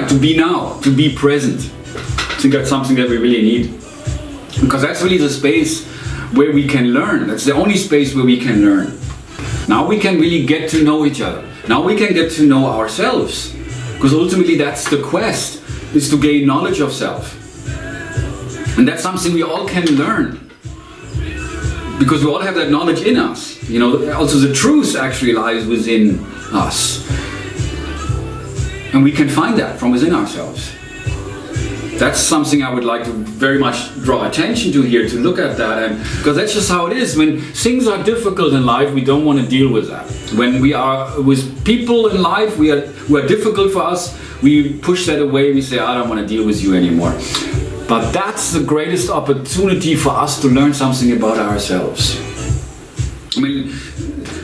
to be now, to be present. I think that's something that we really need. Because that's really the space where we can learn. That's the only space where we can learn. Now we can really get to know each other. Now we can get to know ourselves. Because ultimately that's the quest, is to gain knowledge of self. And that's something we all can learn. Because we all have that knowledge in us. You know, also the truth actually lies within us. And we can find that from within ourselves. That's something I would like to very much draw attention to here, to look at that. And because that's just how it is. When things are difficult in life, we don't want to deal with that. When we are with people in life who are difficult for us, we push that away. We say, I don't want to deal with you anymore. But that's the greatest opportunity for us to learn something about ourselves. I mean,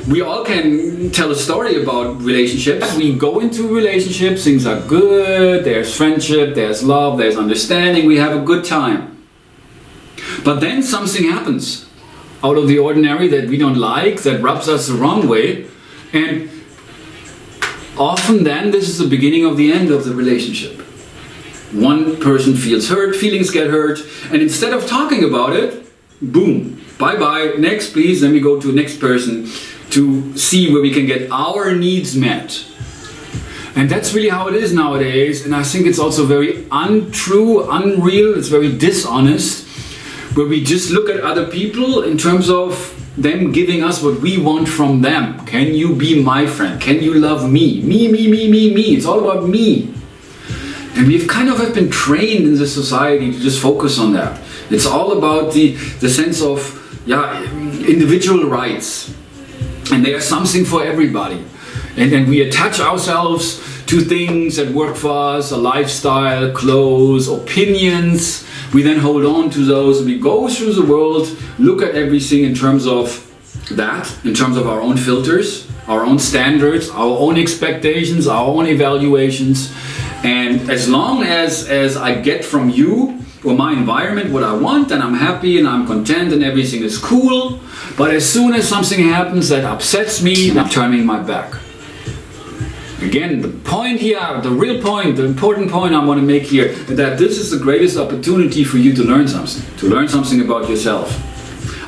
we all can tell a story about relationships. We go into relationships, things are good, there's friendship, there's love, there's understanding, we have a good time. But then something happens out of the ordinary that we don't like, that rubs us the wrong way. And often then this is the beginning of the end of the relationship. One person feels hurt, feelings get hurt, and instead of talking about it, boom, bye-bye, next please, then we go to the next person to see where we can get our needs met. And that's really how it is nowadays, and I think it's also very untrue, unreal, it's very dishonest, where we just look at other people in terms of them giving us what we want from them. Can you be my friend? Can you love me? Me, me, me, me, me. It's all about me. And we've kind of have been trained in this society to just focus on that. It's all about the sense of individual rights. And there's something for everybody. And we attach ourselves to things that work for us, a lifestyle, clothes, opinions. We then hold on to those. We go through the world, look at everything in terms of that, in terms of our own filters, our own standards, our own expectations, our own evaluations. And as long as I get from you or my environment what I want, and I'm happy and I'm content and everything is cool. But as soon as something happens that upsets me, I'm turning my back. Again, the point here, the real point, the important point I want to make here, is that this is the greatest opportunity for you to learn something about yourself.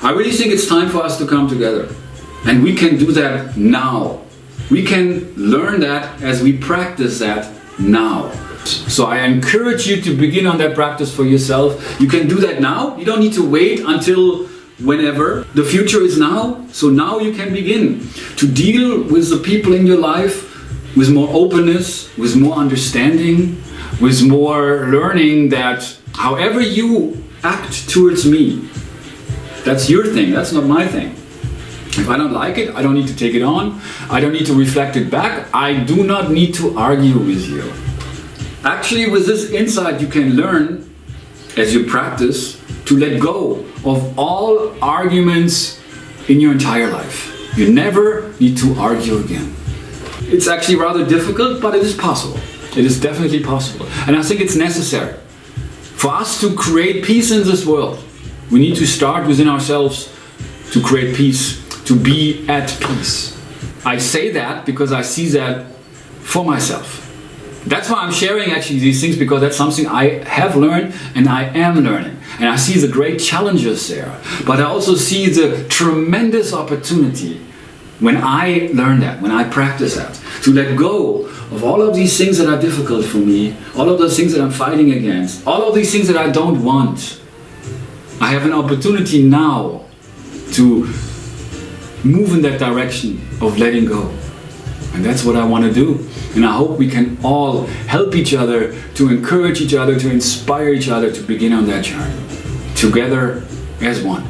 I really think it's time for us to come together. And we can do that now. We can learn that as we practice that now. So I encourage you to begin on that practice for yourself. You can do that now. You don't need to wait until whenever. The future is now. So now you can begin to deal with the people in your life with more openness, with more understanding, with more learning that however you act towards me, that's your thing, that's not my thing. If I don't like it, I don't need to take it on. I don't need to reflect it back. I do not need to argue with you. Actually, with this insight, you can learn, as you practice, to let go of all arguments in your entire life. You never need to argue again. It's actually rather difficult, but it is possible. It is definitely possible. And I think it's necessary. For us to create peace in this world, we need to start within ourselves to create peace, to be at peace. I say that because I see that for myself. That's why I'm sharing actually these things, because that's something I have learned and I am learning. And I see the great challenges there. But I also see the tremendous opportunity when I learn that, when I practice that, to let go of all of these things that are difficult for me, all of those things that I'm fighting against, all of these things that I don't want. I have an opportunity now to move in that direction of letting go. And that's what I want to do. And I hope we can all help each other, to encourage each other, to inspire each other to begin on that journey, together as one.